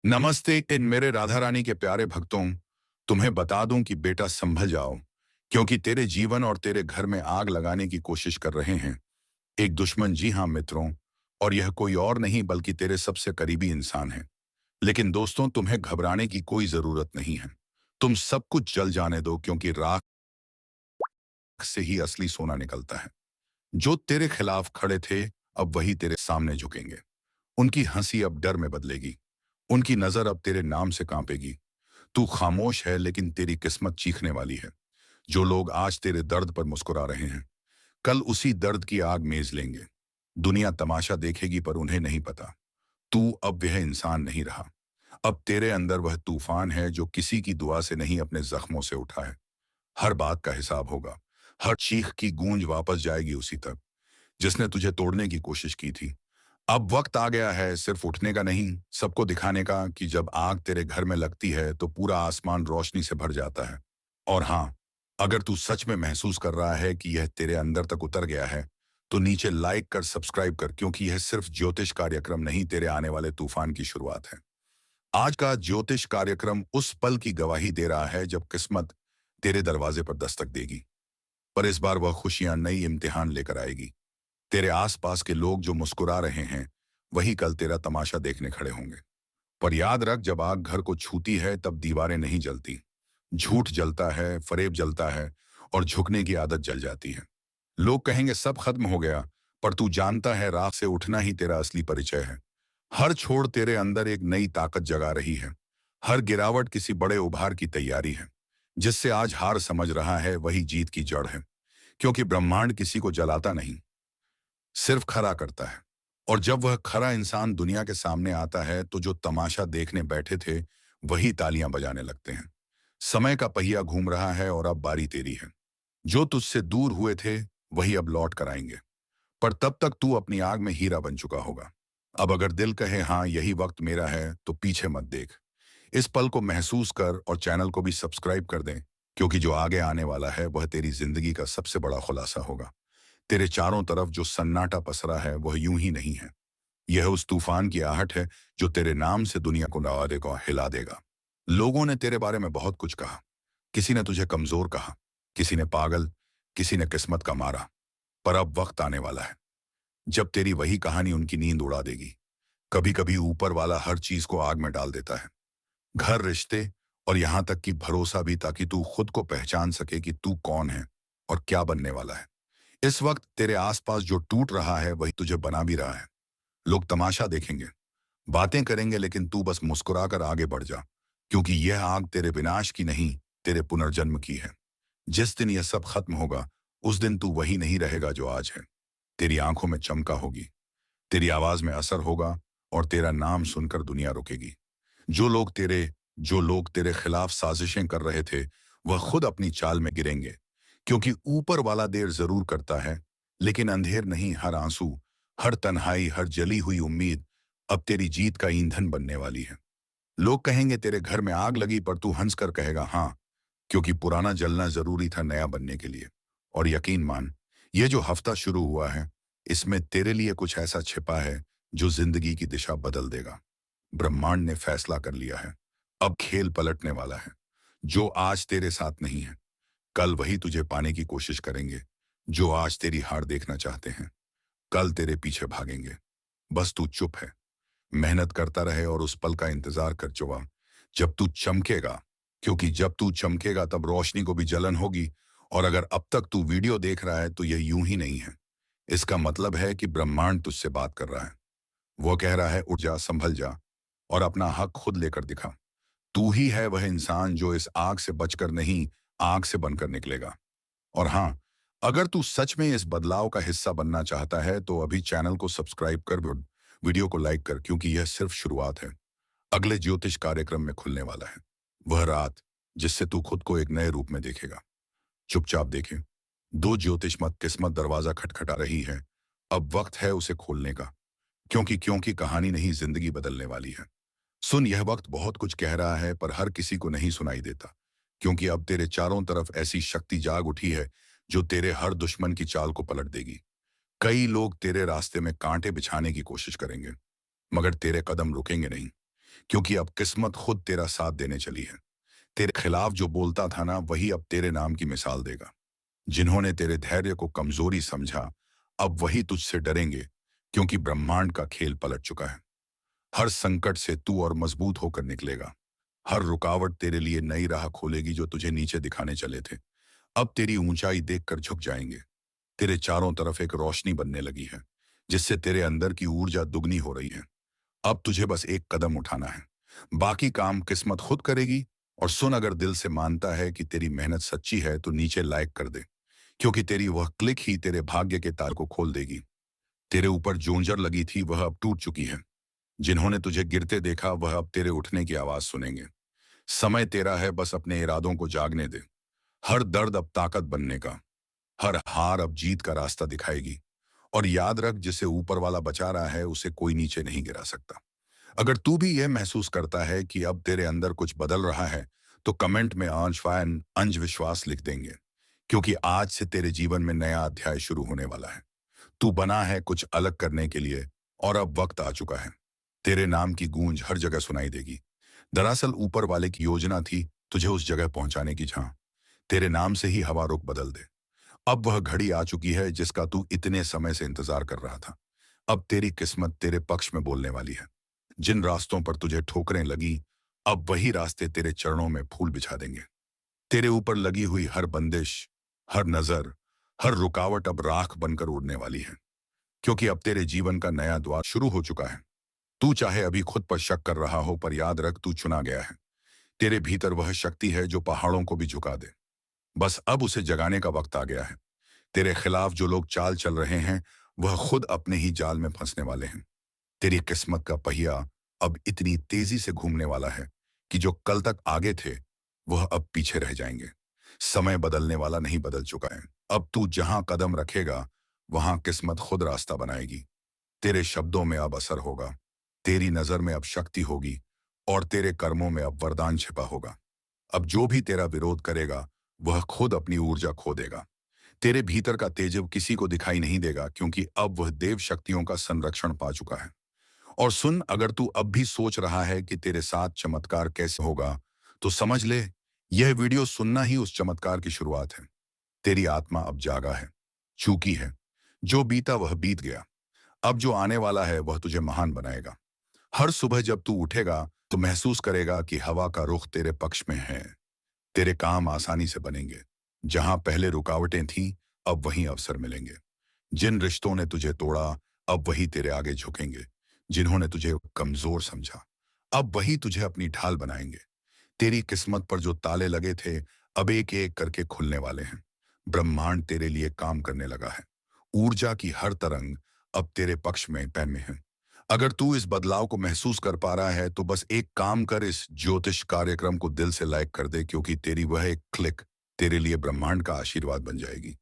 नमस्ते इन मेरे राधा रानी के प्यारे भक्तों। तुम्हें बता दूं कि बेटा संभल जाओ, क्योंकि तेरे जीवन और तेरे घर में आग लगाने की कोशिश कर रहे हैं एक दुश्मन। जी हाँ मित्रों, और यह कोई और नहीं बल्कि तेरे सबसे करीबी इंसान है। लेकिन दोस्तों, तुम्हें घबराने की कोई जरूरत नहीं है। तुम सब कुछ जल जाने दो, क्योंकि राख से ही असली सोना निकलता है। जो तेरे खिलाफ खड़े थे, अब वही तेरे सामने झुकेंगे। उनकी हंसी अब डर में बदलेगी, उनकी नजर अब तेरे नाम से कांपेगी। तू खामोश है, लेकिन तेरी किस्मत चीखने वाली है। जो लोग आज तेरे दर्द पर मुस्कुरा रहे हैं, कल उसी दर्द की आग मेज लेंगे। दुनिया तमाशा देखेगी, पर उन्हें नहीं पता तू अब वह इंसान नहीं रहा। अब तेरे अंदर वह तूफान है जो किसी की दुआ से नहीं, अपने जख्मों से उठा है। हर बात का हिसाब होगा। हर चीख की गूंज वापस जाएगी उसी तक जिसने तुझे तोड़ने की कोशिश की थी। अब वक्त आ गया है सिर्फ उठने का नहीं, सबको दिखाने का कि जब आग तेरे घर में लगती है तो पूरा आसमान रोशनी से भर जाता है। और हाँ, अगर तू सच में महसूस कर रहा है कि यह तेरे अंदर तक उतर गया है, तो नीचे लाइक कर, सब्सक्राइब कर, क्योंकि यह सिर्फ ज्योतिष कार्यक्रम नहीं, तेरे आने वाले तूफान की शुरुआत है। आज का ज्योतिष कार्यक्रम उस पल की गवाही दे रहा है जब किस्मत तेरे दरवाजे पर दस्तक देगी। पर इस बार वह खुशियां नई इम्तिहान लेकर आएगी। तेरे आसपास के लोग जो मुस्कुरा रहे हैं, वही कल तेरा तमाशा देखने खड़े होंगे। पर याद रख, जब आग घर को छूती है तब दीवारें नहीं जलती। झूठ जलता है, फरेब जलता है, और झुकने की आदत जल जाती है। लोग कहेंगे सब खत्म हो गया, पर तू जानता है राख से उठना ही तेरा असली परिचय है। हर छोड़ तेरे अंदर एक नई ताकत जगा रही है। हर गिरावट किसी बड़े उभार की तैयारी है। जिससे आज हार समझ रहा है, वही जीत की जड़ है। क्योंकि ब्रह्मांड किसी को जलाता नहीं, सिर्फ खरा करता है। और जब वह खरा इंसान दुनिया के सामने आता है, तो जो तमाशा देखने बैठे थे, वही तालियां बजाने लगते हैं। समय का पहिया घूम रहा है और अब बारी तेरी है। जो तुझसे दूर हुए थे, वही अब लौट कर आएंगे। पर तब तक तू अपनी आग में हीरा बन चुका होगा। अब अगर दिल कहे हाँ यही वक्त मेरा है, तो पीछे मत देख। इस पल को महसूस कर और चैनल को भी सब्सक्राइब कर दें, क्योंकि जो आगे आने वाला है वह तेरी जिंदगी का सबसे बड़ा खुलासा होगा। तेरे चारों तरफ जो सन्नाटा पसरा है, वह यूं ही नहीं है। यह उस तूफान की आहट है जो तेरे नाम से दुनिया को नवा देगा, हिला देगा। लोगों ने तेरे बारे में बहुत कुछ कहा। किसी ने तुझे कमजोर कहा, किसी ने पागल, किसी ने किस्मत का मारा। पर अब वक्त आने वाला है जब तेरी वही कहानी उनकी नींद उड़ा देगी। कभी कभी ऊपर वाला हर चीज को आग में डाल देता है, घर, रिश्ते, और यहां तक कि भरोसा भी, ताकि तू खुद को पहचान सके कि तू कौन है और क्या बनने वाला है। इस वक्त तेरे आसपास जो टूट रहा है, वही तुझे बना भी रहा है। लोग तमाशा देखेंगे, बातें करेंगे, लेकिन तू बस मुस्कुराकर आगे बढ़ जा, क्योंकि यह आग तेरे विनाश की नहीं, तेरे पुनर्जन्म की है। जिस दिन यह सब खत्म होगा, उस दिन तू वही नहीं रहेगा जो आज है। तेरी आंखों में चमका होगी, तेरी आवाज में असर होगा, और तेरा नाम सुनकर दुनिया रुकेगी। जो लोग तेरे जो लोग तेरे खिलाफ साजिशें कर रहे थे, वह खुद अपनी चाल में गिरेंगे। क्योंकि ऊपर वाला देर जरूर करता है, लेकिन अंधेर नहीं। हर आंसू, हर तन्हाई, हर जली हुई उम्मीद अब तेरी जीत का ईंधन बनने वाली है। लोग कहेंगे तेरे घर में आग लगी, पर तू हंसकर कहेगा हाँ, क्योंकि पुराना जलना जरूरी था नया बनने के लिए। और यकीन मान, ये जो हफ्ता शुरू हुआ है, इसमें तेरे लिए कुछ ऐसा छिपा है जो जिंदगी की दिशा बदल देगा। ब्रह्मांड ने फैसला कर लिया है, अब खेल पलटने वाला है। जो आज तेरे साथ नहीं है, कल वही तुझे पाने की कोशिश करेंगे। जो आज तेरी हार देखना चाहते हैं, कल तेरे पीछे भागेंगे। बस तू चुप है, मेहनत करता रहे और उस पल का इंतजार कर चुका जब तू चमकेगा। क्योंकि जब तू चमकेगा, तब रोशनी को भी जलन होगी। और अगर अब तक तू वीडियो देख रहा है, तो यह यूं ही नहीं है। इसका मतलब है कि ब्रह्मांड तुझसे बात कर रहा है। वो कह रहा है उठ जा, संभल जा, और अपना हक खुद लेकर दिखा। तू ही है वह इंसान जो इस आग से बचकर नहीं, आग से बनकर निकलेगा। और हाँ, अगर तू सच में इस बदलाव का हिस्सा बनना चाहता है, तो अभी चैनल को सब्सक्राइब कर, वीडियो को लाइक कर, क्योंकि यह सिर्फ शुरुआत है। अगले ज्योतिष कार्यक्रम में खुलने वाला है वह रात, जिससे तू खुद को एक नए रूप में देखेगा। चुपचाप देखें, दो ज्योतिष मत किस्मत दरवाजा खटखटा रही है। अब वक्त है उसे खोलने का। क्योंकि कहानी नहीं, जिंदगी बदलने वाली है। सुन, यह वक्त बहुत कुछ कह रहा है, पर हर किसी को नहीं सुनाई देता। क्योंकि अब तेरे चारों तरफ ऐसी शक्ति जाग उठी है जो तेरे हर दुश्मन की चाल को पलट देगी। कई लोग तेरे रास्ते में कांटे बिछाने की कोशिश करेंगे, मगर तेरे कदम रुकेंगे नहीं। क्योंकि अब किस्मत खुद तेरा साथ देने चली है। तेरे खिलाफ जो बोलता था ना, वही अब तेरे नाम की मिसाल देगा। जिन्होंने तेरे धैर्य को कमजोरी समझा, अब वही तुझसे डरेंगे, क्योंकि ब्रह्मांड का खेल पलट चुका है। हर संकट से तू और मजबूत होकर निकलेगा। हर रुकावट तेरे लिए नई राह खोलेगी जो तुझे नीचे दिखाने चले थे। अब तेरी ऊंचाई देखकर झुक जाएंगे। तेरे चारों तरफ एक रोशनी बनने लगी है, जिससे तेरे अंदर की ऊर्जा दुगनी हो रही है। अब तुझे बस एक कदम उठाना है, बाकी काम किस्मत खुद करेगी। और सुन, अगर दिल से मानता है कि तेरी मेहनत सच्ची है तो नीचे लाइक कर दे, क्योंकि तेरी वह क्लिक ही तेरे भाग्य के तार को खोल देगी। तेरे ऊपर जो नजर लगी थी वह अब टूट चुकी है। जिन्होंने तुझे गिरते देखा वह अब तेरे उठने की आवाज सुनेंगे। समय तेरा है, बस अपने इरादों को जागने दे। हर दर्द अब ताकत बनने का, हर हार अब जीत का रास्ता दिखाएगी। और याद रख, जिसे ऊपर वाला बचा रहा है उसे कोई नीचे नहीं गिरा सकता। अगर तू भी यह महसूस करता है कि अब तेरे अंदर कुछ बदल रहा है, तो कमेंट में अंज विश्वास लिख देंगे, क्योंकि आज से तेरे जीवन में नया अध्याय शुरू होने वाला है। तू बना है कुछ अलग करने के लिए, और अब वक्त आ चुका है। तेरे नाम की गूंज हर जगह सुनाई देगी। दरअसल ऊपर वाले की योजना थी तुझे उस जगह पहुंचाने की जहां तेरे नाम से ही हवा रुख बदल दे। अब वह घड़ी आ चुकी है जिसका तू इतने समय से इंतजार कर रहा था। अब तेरी किस्मत तेरे पक्ष में बोलने वाली है। जिन रास्तों पर तुझे ठोकरें लगी, अब वही रास्ते तेरे चरणों में फूल बिछा देंगे। तेरे ऊपर लगी हुई हर बंदिश, हर नजर, हर रुकावट अब राख बनकर उड़ने वाली है, क्योंकि अब तेरे जीवन का नया द्वार शुरू हो चुका है। तू चाहे अभी खुद पर शक कर रहा हो, पर याद रख, तू चुना गया है। तेरे भीतर वह शक्ति है जो पहाड़ों को भी झुका दे। बस अब उसे जगाने का वक्त आ गया है। तेरे खिलाफ जो लोग चाल चल रहे हैं, वह खुद अपने ही जाल में फंसने वाले हैं। तेरी किस्मत का पहिया अब इतनी तेजी से घूमने वाला है कि जो कल तक आगे थे, वह अब पीछे रह जाएंगे। समय बदलने वाला नहीं, बदल चुका है। अब तू जहां कदम रखेगा, वहां किस्मत खुद रास्ता बनाएगी। तेरे शब्दों में अब असर होगा, तेरी नजर में अब शक्ति होगी, और तेरे कर्मों में अब वरदान छिपा होगा। अब जो भी तेरा विरोध करेगा, वह खुद अपनी ऊर्जा खो देगा। तेरे भीतर का तेज किसी को दिखाई नहीं देगा, क्योंकि अब वह देव शक्तियों का संरक्षण पा चुका है। और सुन, अगर तू अब भी सोच रहा है कि तेरे साथ चमत्कार कैसे होगा, तो समझ ले, यह वीडियो सुनना ही उस चमत्कार की शुरुआत है। तेरी आत्मा अब जागा है, चूकी है। जो बीता वह बीत गया। अब जो आने वाला है वह तुझे महान बनाएगा। हर सुबह जब तू उठेगा, तो महसूस करेगा कि हवा का रुख तेरे पक्ष में है। तेरे काम आसानी से बनेंगे। जहां पहले रुकावटें थीं, अब वहीं अवसर मिलेंगे। जिन रिश्तों ने तुझे तोड़ा, अब वही तेरे आगे झुकेंगे। जिन्होंने तुझे कमजोर समझा, अब वही तुझे अपनी ढाल बनाएंगे। तेरी किस्मत पर जो ताले लगे थे, अब एक एक करके खुलने वाले हैं। ब्रह्मांड तेरे लिए काम करने लगा है। ऊर्जा की हर तरंग अब तेरे पक्ष में पैन में है। अगर तू इस बदलाव को महसूस कर पा रहा है, तो बस एक काम कर, इस ज्योतिष कार्यक्रम को दिल से लाइक कर दे, क्योंकि तेरी वह एक क्लिक तेरे लिए ब्रह्मांड का आशीर्वाद बन जाएगी।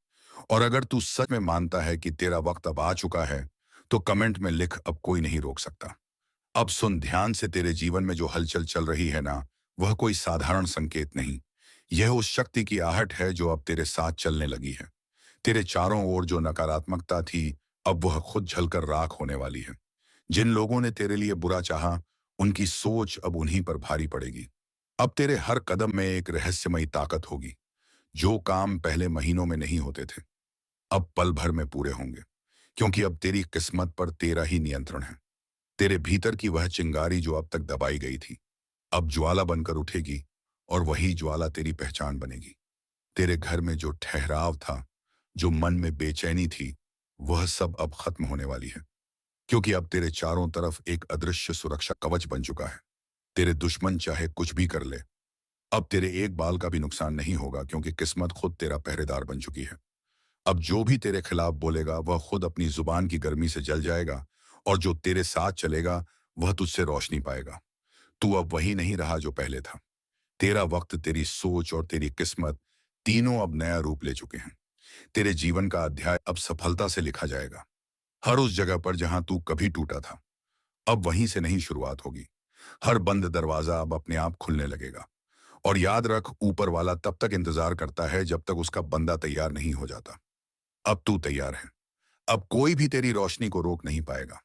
और अगर तू सच में मानता है कि तेरा वक्त अब आ चुका है, तो कमेंट में लिख, अब कोई नहीं रोक सकता। अब सुन ध्यान से, तेरे जीवन में जो हलचल चल रही है ना, वह कोई साधारण संकेत नहीं। यह उस शक्ति की आहट है जो अब तेरे साथ चलने लगी है। तेरे चारों ओर जो नकारात्मकता थी, अब वह खुद झलकर राख होने वाली है। जिन लोगों ने तेरे लिए बुरा चाहा, उनकी सोच अब उन्हीं पर भारी पड़ेगी। अब तेरे हर कदम में एक रहस्यमयी ताकत होगी। जो काम पहले महीनों में नहीं होते थे, अब पल भर में पूरे होंगे, क्योंकि अब तेरी किस्मत पर तेरा ही नियंत्रण है। तेरे भीतर की वह चिंगारी जो अब तक दबाई गई थी, अब ज्वाला बनकर उठेगी, और वही ज्वाला तेरी पहचान बनेगी। तेरे घर में जो ठहराव था, जो मन में बेचैनी थी, वह सब अब खत्म होने वाली है, क्योंकि अब तेरे चारों तरफ एक अदृश्य सुरक्षा कवच बन चुका है। तेरे दुश्मन चाहे कुछ भी कर ले, अब तेरे एक बाल का भी नुकसान नहीं होगा, क्योंकि किस्मत खुद तेरा पहरेदार बन चुकी है। अब जो भी तेरे खिलाफ बोलेगा, वह खुद अपनी जुबान की गर्मी से जल जाएगा, और जो तेरे साथ चलेगा, वह तुझसे रोशनी पाएगा। तू अब वही नहीं रहा जो पहले था। तेरा वक्त, तेरी सोच और तेरी किस्मत तीनों अब नया रूप ले चुके हैं। तेरे जीवन का अध्याय अब सफलता से लिखा जाएगा। हर उस जगह पर जहां तू कभी टूटा था, अब वहीं से नहीं शुरुआत होगी। हर बंद दरवाजा अब अपने आप खुलने लगेगा। और याद रख, ऊपर वाला तब तक इंतजार करता है जब तक उसका बंदा तैयार नहीं हो जाता। अब तू तैयार है। अब कोई भी तेरी रोशनी को रोक नहीं पाएगा।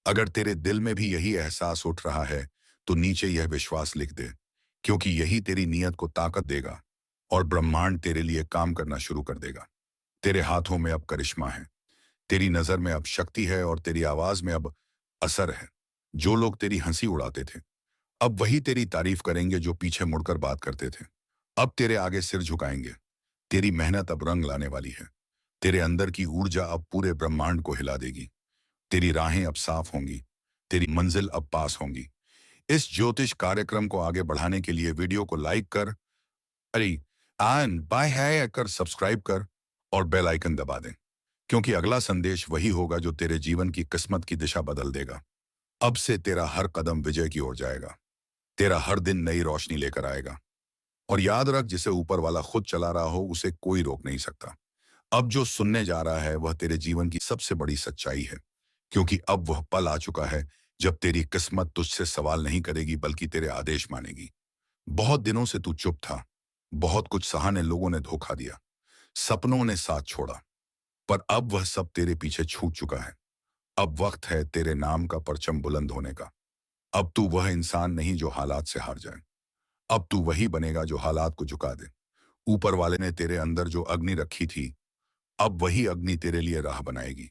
अगर तेरे दिल में भी यही एहसास उठ रहा है, तो नीचे यह विश्वास लिख दे, क्योंकि यही तेरी नीयत को ताकत देगा और ब्रह्मांड तेरे लिए काम करना शुरू कर देगा। तेरे हाथों में अब करिश्मा है, तेरी नजर में अब शक्ति है और तेरी आवाज में अब असर है। जो लोग तेरी हंसी उड़ाते थे, अब वही तेरी तारीफ करेंगे जो पीछे मुड़कर बात करते थे। अब तेरे आगे सिर झुकाएंगे। तेरी मेहनत अब रंग लाने वाली है। तेरे अंदर की ऊर्जा अब पूरे ब्रह्मांड को हिला देगी। तेरी राहें अब साफ होंगी। तेरी मंजिल अब पास होंगी। इस ज्योतिष कार्यक्रम को आगे बढ़ाने के लिए वीडियो को लाइक कर, अरे एंड बाय है कर सब्सक्राइब कर और बेल आइकन दबा दें, क्योंकि अगला संदेश वही होगा जो तेरे जीवन की किस्मत की दिशा बदल देगा। अब से तेरा हर कदम विजय की ओर जाएगा। तेरा हर दिन नई रोशनी लेकर आएगा। और याद रख, जिसे ऊपर वाला खुद चला रहा हो उसे कोई रोक नहीं सकता। अब जो सुनने जा रहा है वह तेरे जीवन की सबसे बड़ी सच्चाई है, क्योंकि अब वह पल आ चुका है जब तेरी किस्मत तुझसे सवाल नहीं करेगी बल्कि तेरे आदेश मानेगी। बहुत दिनों से तू चुप था। बहुत कुछ सहाने लोगों ने धोखा दिया, सपनों ने साथ छोड़ा, पर अब वह सब तेरे पीछे छूट चुका है। अब वक्त है तेरे नाम का परचम बुलंद होने का। अब तू वह इंसान नहीं जो हालात से हार जाए। अब तू वही बनेगा जो हालात को झुका दे। ऊपर वाले ने तेरे अंदर जो अग्नि रखी थी, अब वही अग्नि तेरे लिए राह बनाएगी।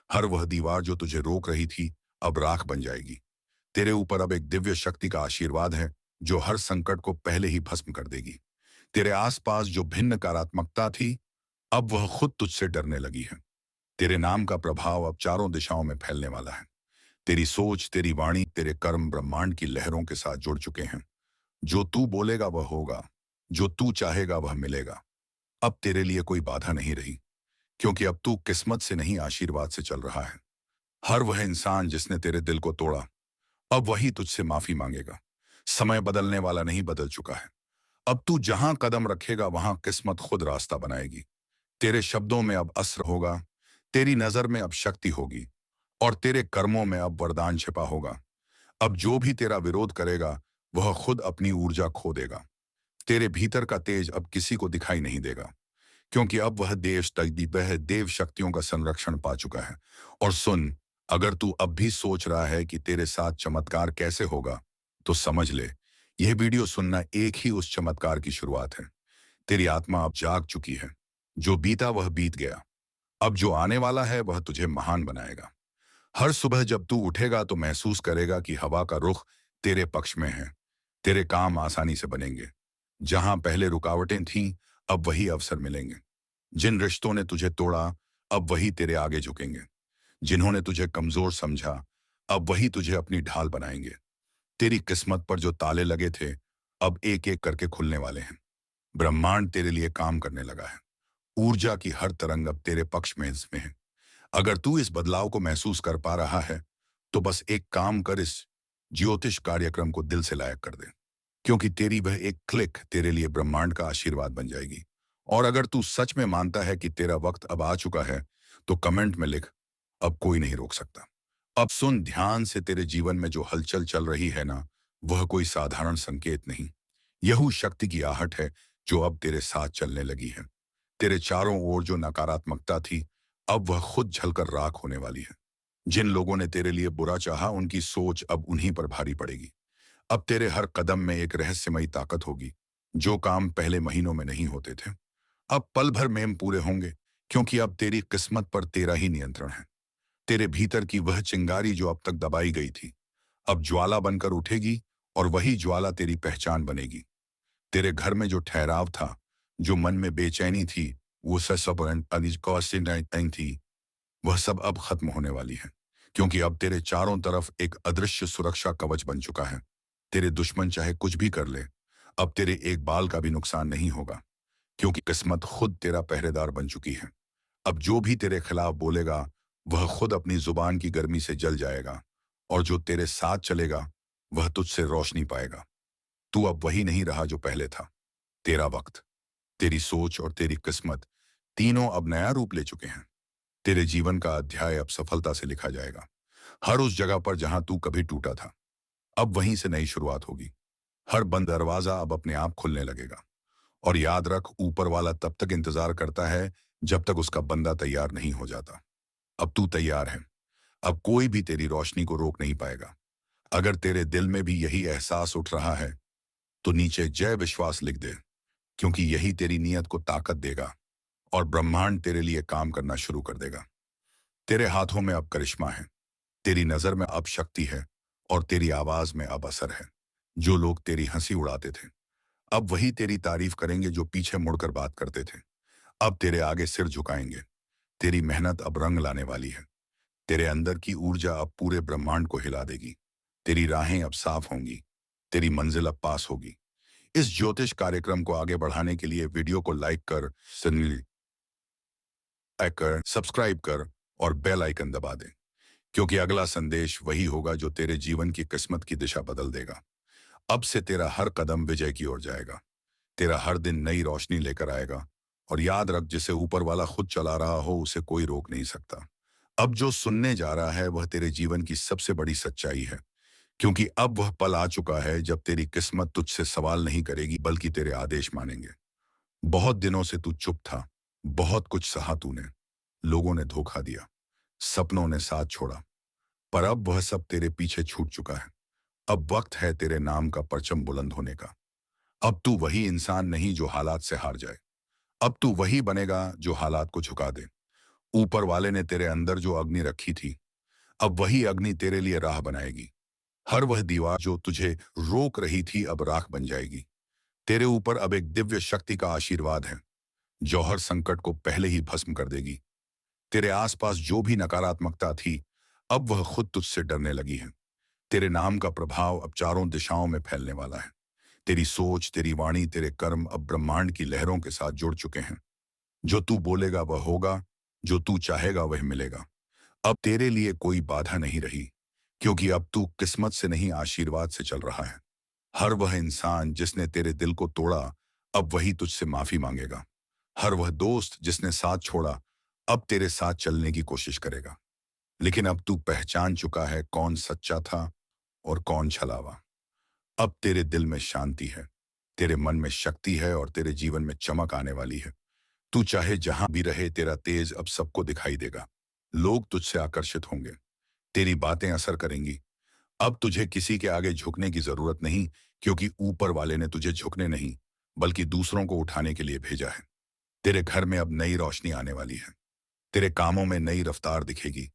हर वह दीवार जो तुझे रोक रही थी अब राख बन जाएगी। तेरे ऊपर अब एक दिव्य शक्ति का आशीर्वाद है जो हर संकट को पहले ही भस्म कर देगी। तेरे आसपास जो भिन्न नकारात्मकता थी, अब वह खुद तुझसे डरने लगी है। तेरे नाम का प्रभाव अब चारों दिशाओं में फैलने वाला है। तेरी सोच, तेरी वाणी, तेरे कर्म ब्रह्मांड की लहरों के साथ जुड़ चुके हैं। जो तू बोलेगा वह होगा, जो तू चाहेगा वह मिलेगा। अब तेरे लिए कोई बाधा नहीं रही, क्योंकि अब तू किस्मत से नहीं आशीर्वाद से चल रहा है। हर वह इंसान जिसने तेरे दिल को तोड़ा, अब वही तुझसे माफी मांगेगा। समय बदलने वाला नहीं बदल चुका है। अब तू जहां कदम रखेगा वहां किस्मत खुद रास्ता बनाएगी। तेरे शब्दों में अब अस्र होगा, तेरी नजर में अब शक्ति होगी और तेरे कर्मों में अब वरदान छिपा होगा। अब जो भी तेरा विरोध करेगा वह खुद अपनी ऊर्जा खो देगा। तेरे भीतर का तेज अब किसी को दिखाई नहीं देगा, क्योंकि अब वह देश तकदीर वह देव शक्तियों का संरक्षण पा चुका है। और सुन, अगर तू अब भी सोच रहा है कि तेरे साथ चमत्कार कैसे होगा, तो समझ ले, यह वीडियो सुनना एक ही उस चमत्कार की शुरुआत है। तेरी आत्मा अब जाग चुकी है। जो बीता वह बीत गया। अब जो आने वाला है वह तुझे महान बनाएगा। हर सुबह जब तू उठेगा तो महसूस करेगा कि हवा का रुख तेरे पक्ष में है। तेरे काम आसानी से बनेंगे। जहां पहले रुकावटें थीं, अब वही अवसर मिलेंगे। जिन रिश्तों ने तुझे तोड़ा, अब वही तेरे आगे झुकेंगे। जिन्होंने तुझे कमजोर समझा, अब वही तुझे अपनी ढाल बनाएंगे। तेरी किस्मत पर जो ताले लगे थे, अब एक एक करके खुलने वाले हैं। ब्रह्मांड तेरे लिए काम करने लगा है। ऊर्जा की हर तरंग अब तेरे पक्ष में इसमें है। अगर तू इस बदलाव को महसूस कर पा रहा है, तो बस एक काम कर, इस ज्योतिष कार्यक्रम को दिल से लायक कर दे, क्योंकि तेरी वह एक क्लिक तेरे लिए ब्रह्मांड का आशीर्वाद बन जाएगी। और अगर तू सच में मानता है कि तेरा वक्त अब आ चुका है, तो कमेंट में लिख, अब कोई नहीं रोक सकता। अब सुन ध्यान से, तेरे जीवन में जो हलचल चल रही है ना, वह कोई साधारण संकेत नहीं। यह शक्ति की आहट है जो अब तेरे साथ चलने लगी है। तेरे चारों ओर जो नकारात्मकता थी, अब वह खुद झलकर राख होने वाली है। जिन लोगों ने तेरे लिए बुरा चाहा, उनकी सोच अब उन्हीं पर भारी पड़ेगी। अब तेरे हर कदम में एक रहस्यमयी ताकत होगी। जो काम पहले महीनों में नहीं होते थे, अब पल भर में पूरे होंगे, क्योंकि अब तेरी किस्मत पर तेरा ही नियंत्रण है। तेरे भीतर की वह चिंगारी जो अब तक दबाई गई थी, अब ज्वाला बनकर उठेगी और वही ज्वाला तेरी पहचान बनेगी। तेरे घर में जो ठहराव था, जो मन में बेचैनी थी, वो थी, वह सब अब खत्म होने वाली है, क्योंकि अब तेरे चारों तरफ एक अदृश्य सुरक्षा कवच बन चुका है। तेरे दुश्मन चाहे कुछ भी कर ले, अब तेरे एक बाल का भी नुकसान नहीं होगा, क्योंकि किस्मत खुद तेरा पहरेदार बन चुकी है। अब जो भी तेरे खिलाफ बोलेगा, वह खुद अपनी जुबान की गर्मी से जल जाएगा, और जो तेरे साथ चलेगा वह तुझसे रोशनी पाएगा। तू अब वही नहीं रहा जो पहले था। तेरा वक्त, तेरी सोच और तेरी किस्मत तीनों अब नया रूप ले चुके हैं। तेरे जीवन का अध्याय अब सफलता से लिखा जाएगा। हर उस जगह पर जहां तू कभी टूटा था, अब वहीं से नई शुरुआत होगी। हर बंद दरवाजा अब अपने आप खुलने लगेगा। और याद रख, ऊपर वाला तब तक इंतजार करता है जब तक उसका बंदा तैयार नहीं हो जाता। अब तू तैयार है। अब कोई भी तेरी रोशनी को रोक नहीं पाएगा। अगर तेरे दिल में भी यही एहसास उठ रहा है तो नीचे जय विश्वास लिख दे, क्योंकि यही तेरी नीयत को ताकत देगा और ब्रह्मांड तेरे लिए काम करना शुरू कर देगा। तेरे हाथों में अब करिश्मा है, तेरी नजर में अब शक्ति है और तेरी आवाज में अब असर है। जो लोग तेरी हंसी उड़ाते थे अब वही तेरी तारीफ करेंगे, जो पीछे मुड़कर बात करते थे अब तेरे आगे सिर झुकाएंगे। तेरी मेहनत अब रंग लाने वाली है। तेरे अंदर की ऊर्जा अब पूरे ब्रह्मांड को हिला देगी। तेरी राहें अब साफ होंगी, तेरी मंजिल अब पास होगी। इस ज्योतिष कार्यक्रम को आगे बढ़ाने के लिए वीडियो को लाइक कर, सब्सक्राइब कर और बेल आइकन दबा दे, क्योंकि अगला संदेश वही होगा जो तेरे जीवन की किस्मत की दिशा बदल देगा। अब से तेरा हर कदम विजय की ओर जाएगा, तेरा हर दिन नई रोशनी लेकर आएगा। और याद रख, जिसे ऊपर वाला खुद चला रहा हो उसे कोई रोक नहीं सकता। अब जो सुनने जा रहा है वह तेरे जीवन की सबसे बड़ी सच्चाई है, क्योंकि अब वह पल आ चुका है जब तेरी किस्मत तुझसे सवाल नहीं करेगी बल्कि तेरे आदेश मानेंगे। बहुत दिनों से तू चुप था, बहुत कुछ सहा तूने, लोगों ने धोखा दिया, सपनों ने साथ छोड़ा, पर अब वह सब तेरे पीछे छूट चुका है। अब वक्त है तेरे नाम का परचम बुलंद होने का। अब तू वही इंसान नहीं जो हालात से हार जाए, अब तू वही बनेगा जो हालात को झुका दे। ऊपर वाले ने तेरे अंदर जो अग्नि रखी थी अब वही अग्नि तेरे लिए राह बनाएगी। हर वह दीवार जो तुझे रोक रही थी अब राख बन जाएगी। तेरे ऊपर अब एक दिव्य शक्ति का आशीर्वाद है जो हर संकट को पहले ही भस्म कर देगी। तेरे आसपास जो भी नकारात्मकता थी अब वह खुद तुझसे डरने लगी है। तेरे नाम का प्रभाव अब चारों दिशाओं में फैलने वाला है। तेरी सोच, तेरी वाणी, तेरे कर्म अब ब्रह्मांड की लहरों के साथ जुड़ चुके हैं। जो तू बोलेगा वह होगा, जो तू चाहेगा वह मिलेगा। अब तेरे लिए कोई बाधा नहीं रही, क्योंकि अब तू किस्मत से नहीं आशीर्वाद से चल रहा है। हर वह इंसान जिसने तेरे दिल को तोड़ा अब वही तुझसे माफी मांगेगा। हर वह दोस्त जिसने साथ छोड़ा अब तेरे साथ चलने की कोशिश करेगा। लेकिन अब तू पहचान चुका है कौन सच्चा था और कौन छलावा। अब तेरे दिल में शांति है, तेरे मन में शक्ति है और तेरे जीवन में चमक आने वाली है। तू चाहे जहां भी रहे तेरा तेज अब सबको दिखाई देगा। लोग तुझसे आकर्षित होंगे, तेरी बातें असर करेंगी। अब तुझे किसी के आगे झुकने की जरूरत नहीं, क्योंकि ऊपर वाले ने तुझे झुकने नहीं बल्कि दूसरों को उठाने के लिए भेजा है। तेरे घर में अब नई रोशनी आने वाली है, तेरे कामों में नई रफ्तार दिखेगी।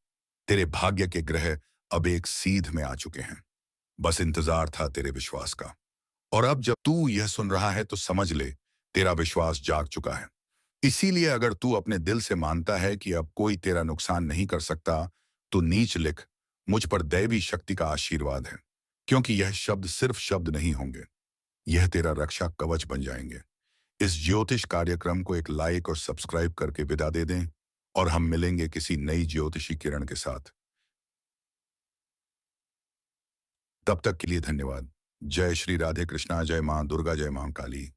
तेरे भाग्य के ग्रह अब एक सीध में आ चुके हैं, बस इंतजार था तेरे विश्वास का। और अब जब तू यह सुन रहा है तो समझ ले, तेरा विश्वास जाग चुका है। इसीलिए अगर तू अपने दिल से मानता है कि अब कोई तेरा नुकसान नहीं कर सकता, तो नीच लिख, मुझ पर दैवी शक्ति का आशीर्वाद है, क्योंकि यह शब्द सिर्फ शब्द नहीं होंगे, यह तेरा रक्षा कवच बन जाएंगे। इस ज्योतिष कार्यक्रम को एक लाइक और सब्सक्राइब करके विदा दे दें, और हम मिलेंगे किसी नई ज्योतिषी किरण के साथ। तब तक के लिए धन्यवाद। जय श्री राधे कृष्णा, जय मां दुर्गा, जय मां काली।